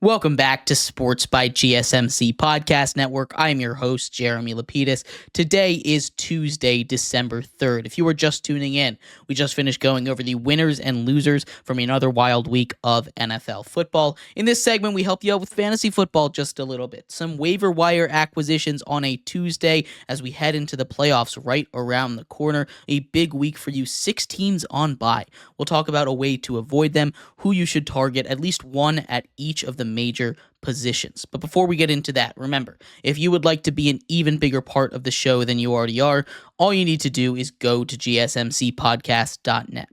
Welcome back to Sports by GSMC Podcast Network. I'm your host, Jeremy Lapidus. Today is Tuesday, December 3rd. If you are just tuning in, we just finished going over the winners and losers from another wild week of NFL football. In this segment, we help you out with fantasy football just a little bit. Some waiver wire acquisitions on a Tuesday as we head into the playoffs right around the corner. A big week for you, 6 teams on bye. We'll talk about a way to avoid them, who you should target, at least one at each of the major positions. But before we get into that, remember, if you would like to be an even bigger part of the show than you already are, all you need to do is go to gsmcpodcast.net.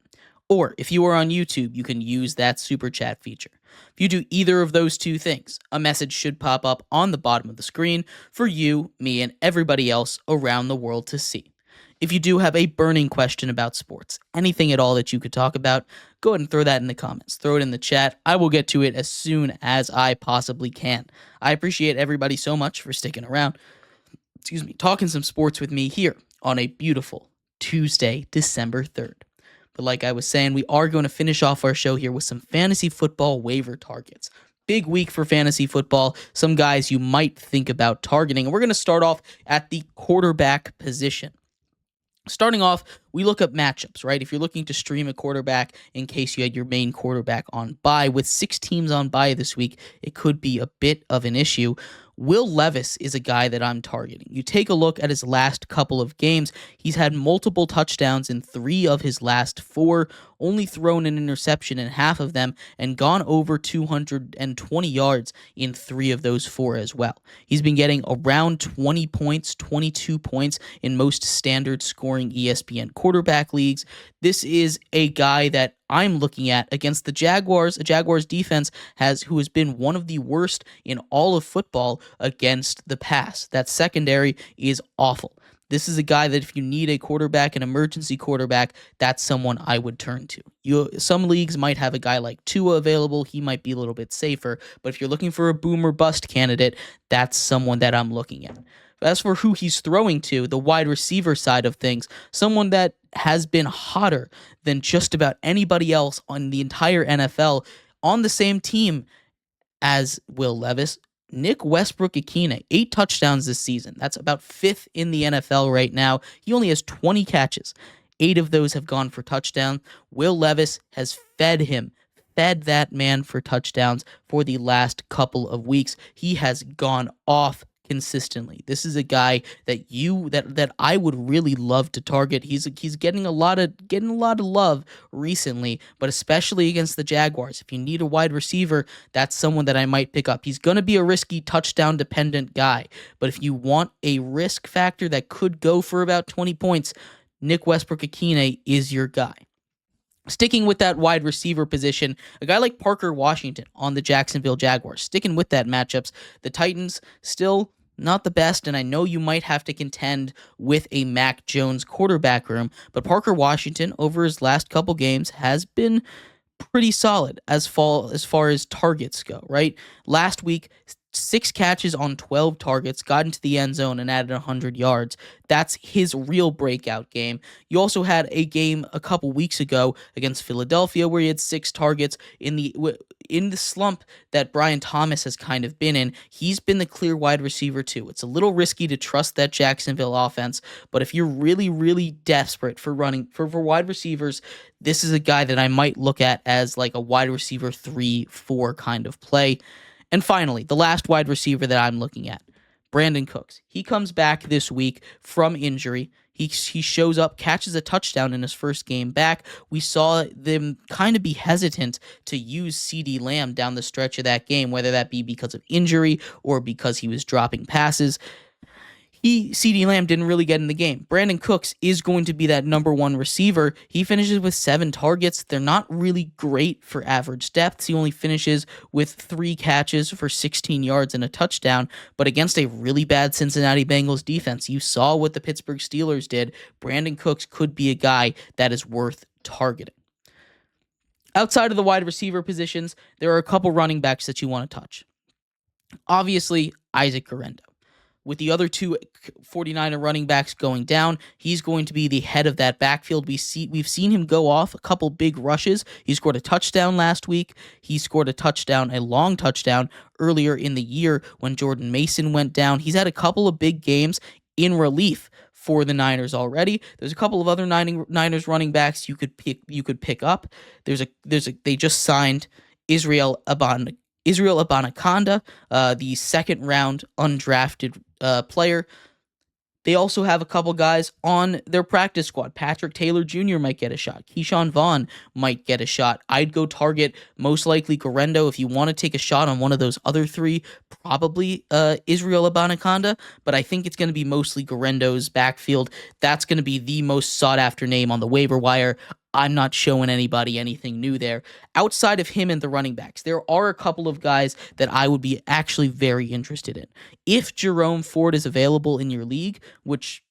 Or if you are on YouTube, you can use that super chat feature. If you do either of those two things, a message should pop up on the bottom of the screen for you, me, and everybody else around the world to see. If you do have a burning question about sports, anything at all that you could talk about, go ahead and throw that in the comments. Throw it in the chat. I will get to it as soon as I possibly can. I appreciate everybody so much for sticking around, talking some sports with me here on a beautiful Tuesday, December 3rd. But like I was saying, we are going to finish off our show here with some fantasy football waiver targets. Big week for fantasy football. Some guys you might think about targeting. And we're going to start off at the quarterback position. Starting off, we look up matchups, right? If you're looking to stream a quarterback in case you had your main quarterback on bye, with 6 teams on bye this week, it could be a bit of an issue. Will Levis is a guy that I'm targeting. You take a look at his last couple of games. He's had multiple touchdowns in 3 of his last 4, only thrown an interception in half of them, and gone over 220 yards in 3 of those 4 as well. He's been getting around 20 points, 22 points in most standard scoring ESPN quarterback leagues. This is a guy that I'm looking at against the Jaguars, a Jaguars defense who has been one of the worst in all of football against the pass. That secondary is awful. This is a guy that if you need a quarterback, an emergency quarterback, that's someone I would turn to. Some leagues might have a guy like Tua available. He might be a little bit safer. But if you're looking for a boom or bust candidate, that's someone that I'm looking at. As for who he's throwing to, the wide receiver side of things, someone that has been hotter than just about anybody else on the entire NFL on the same team as Will Levis, Nick Westbrook-Ikhine, 8 touchdowns this season. That's about 5th in the NFL right now. He only has 20 catches. 8 of those have gone for touchdown. Will Levis has fed that man for touchdowns for the last couple of weeks. He has gone off consistently. This is a guy that I would really love to target. He's getting a lot of love recently, but especially against the Jaguars. If you need a wide receiver, that's someone that I might pick up. He's going to be a risky touchdown dependent guy, but if you want a risk factor that could go for about 20 points, Nick Westbrook-Ikhine is your guy. Sticking with that wide receiver position, a guy like Parker Washington on the Jacksonville Jaguars. Sticking with that matchups, the Titans still not the best, and I know you might have to contend with a Mac Jones quarterback room, but Parker Washington over his last couple games has been pretty solid as far as targets go, right? Last week, 6 catches on 12 targets, got into the end zone and added 100 yards. That's his real breakout game. You also had a game a couple weeks ago against Philadelphia where he had 6 targets in the slump that Brian Thomas has kind of been in. He's been the clear wide receiver too. It's a little risky to trust that Jacksonville offense, but if you're really, really desperate for wide receivers, this is a guy that I might look at as like a wide receiver 3-4 kind of play. And finally, the last wide receiver that I'm looking at, Brandon Cooks. He comes back this week from injury. He shows up, catches a touchdown in his first game back. We saw them kind of be hesitant to use CeeDee Lamb down the stretch of that game, whether that be because of injury or because he was dropping passes. CeeDee Lamb didn't really get in the game. Brandon Cooks is going to be that number 1 receiver. He finishes with 7 targets. They're not really great for average depths. He only finishes with 3 catches for 16 yards and a touchdown, but against a really bad Cincinnati Bengals defense, you saw what the Pittsburgh Steelers did. Brandon Cooks could be a guy that is worth targeting. Outside of the wide receiver positions, there are a couple running backs that you want to touch. Obviously, Isaac Guerendo. with the other two 49er running backs going down, he's going to be the head of that backfield. We've seen him go off a couple big rushes. He scored a touchdown last week. He scored a long touchdown earlier in the year when Jordan Mason went down. He's had a couple of big games in relief for the Niners already. There's a couple of other Niners running backs you could pick up. They just signed Israel Abanikanda, the second round undrafted player. They also have a couple guys on their practice squad. Patrick Taylor Jr. might get a shot. Keyshawn Vaughn might get a shot. I'd go target most likely Guerrero if you want to take a shot on one of those other three, probably Israel Abanikanda, but I think it's going to be mostly Guerrero's backfield. That's going to be the most sought after name on the waiver wire. I'm not showing anybody anything new there. Outside of him and the running backs, there are a couple of guys that I would be actually very interested in. If Jerome Ford is available in your league, which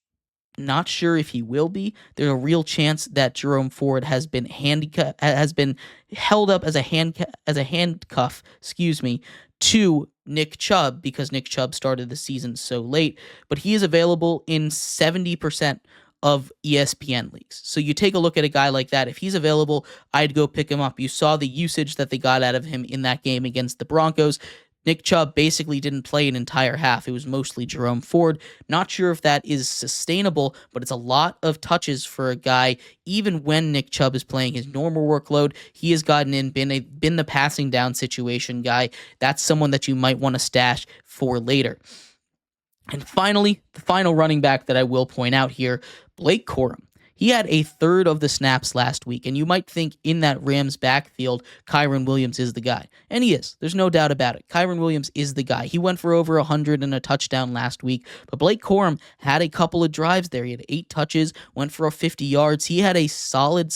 not sure if he will be, there's a real chance that Jerome Ford has been held up as a handcuff, to Nick Chubb because Nick Chubb started the season so late, but he is available in 70% of ESPN leagues. So you take a look at a guy like that. If he's available, I'd go pick him up. You saw the usage that they got out of him in that game against the Broncos. Nick Chubb basically didn't play an entire half. It was mostly Jerome Ford. Not sure if that is sustainable, but it's a lot of touches for a guy. Even when Nick Chubb is playing his normal workload, he has been the passing down situation guy. That's someone that you might want to stash for later. And finally, the final running back that I will point out here, Blake Corum. He had a third of the snaps last week, and you might think in that Rams backfield, Kyren Williams is the guy. And he is. There's no doubt about it. Kyren Williams is the guy. He went for over 100 and a touchdown last week, but Blake Corum had a couple of drives there. He had 8 touches, went for 50 yards. He had a solid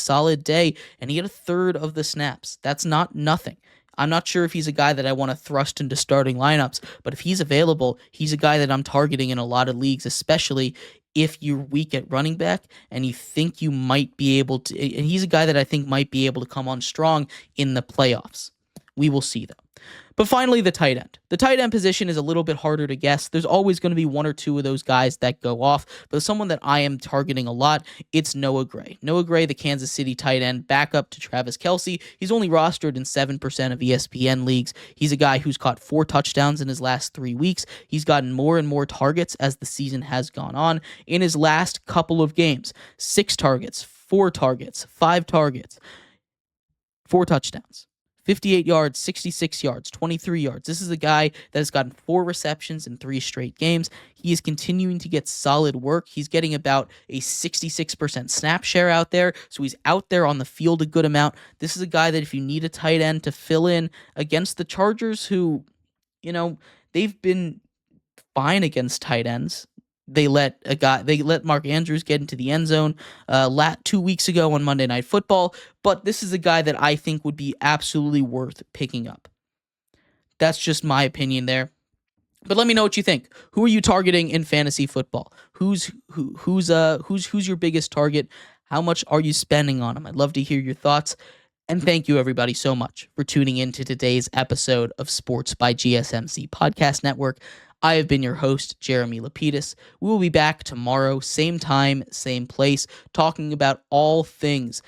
day, and he had a third of the snaps. That's not nothing. I'm not sure if he's a guy that I want to thrust into starting lineups, but if he's available, he's a guy that I'm targeting in a lot of leagues, especially if you're weak at running back and you think you might be able to, and he's a guy that I think might be able to come on strong in the playoffs. We will see, though. But finally, the tight end. The tight end position is a little bit harder to guess. There's always going to be one or two of those guys that go off, but someone that I am targeting a lot, it's Noah Gray. Noah Gray, the Kansas City tight end, backup to Travis Kelce. He's only rostered in 7% of ESPN leagues. He's a guy who's caught 4 touchdowns in his last 3 weeks. He's gotten more and more targets as the season has gone on. In his last couple of games, 6 targets, 4 targets, 5 targets, 4 touchdowns. 58 yards, 66 yards, 23 yards. This is a guy that has gotten 4 receptions in 3 straight games. He is continuing to get solid work. He's getting about a 66% snap share out there, so he's out there on the field a good amount. This is a guy that if you need a tight end to fill in against the Chargers, who, they've been fine against tight ends. They let Mark Andrews get into the end zone 2 weeks ago on Monday Night Football, but this is a guy that I think would be absolutely worth picking up. That's just my opinion there. But let me know what you think. Who are you targeting in fantasy football? Who's your biggest target? How much are you spending on him? I'd love to hear your thoughts. And thank you, everybody, so much for tuning in to today's episode of Sports by GSMC Podcast Network. I have been your host, Jeremy Lapidus. We will be back tomorrow, same time, same place, talking about all things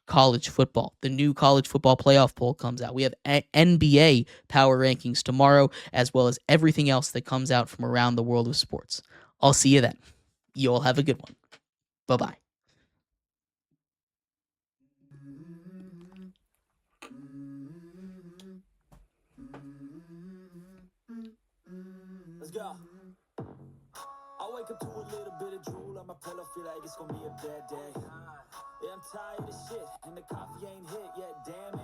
college football. The new college football playoff poll comes out. We have NBA power rankings tomorrow, as well as everything else that comes out from around the world of sports. I'll see you then. You all have a good one. Bye-bye. Let's go. I wake up to a little bit of drool on my pillow, feel like it's gonna be a bad day. Yeah, I'm tired of shit, and the coffee ain't hit yet, damn.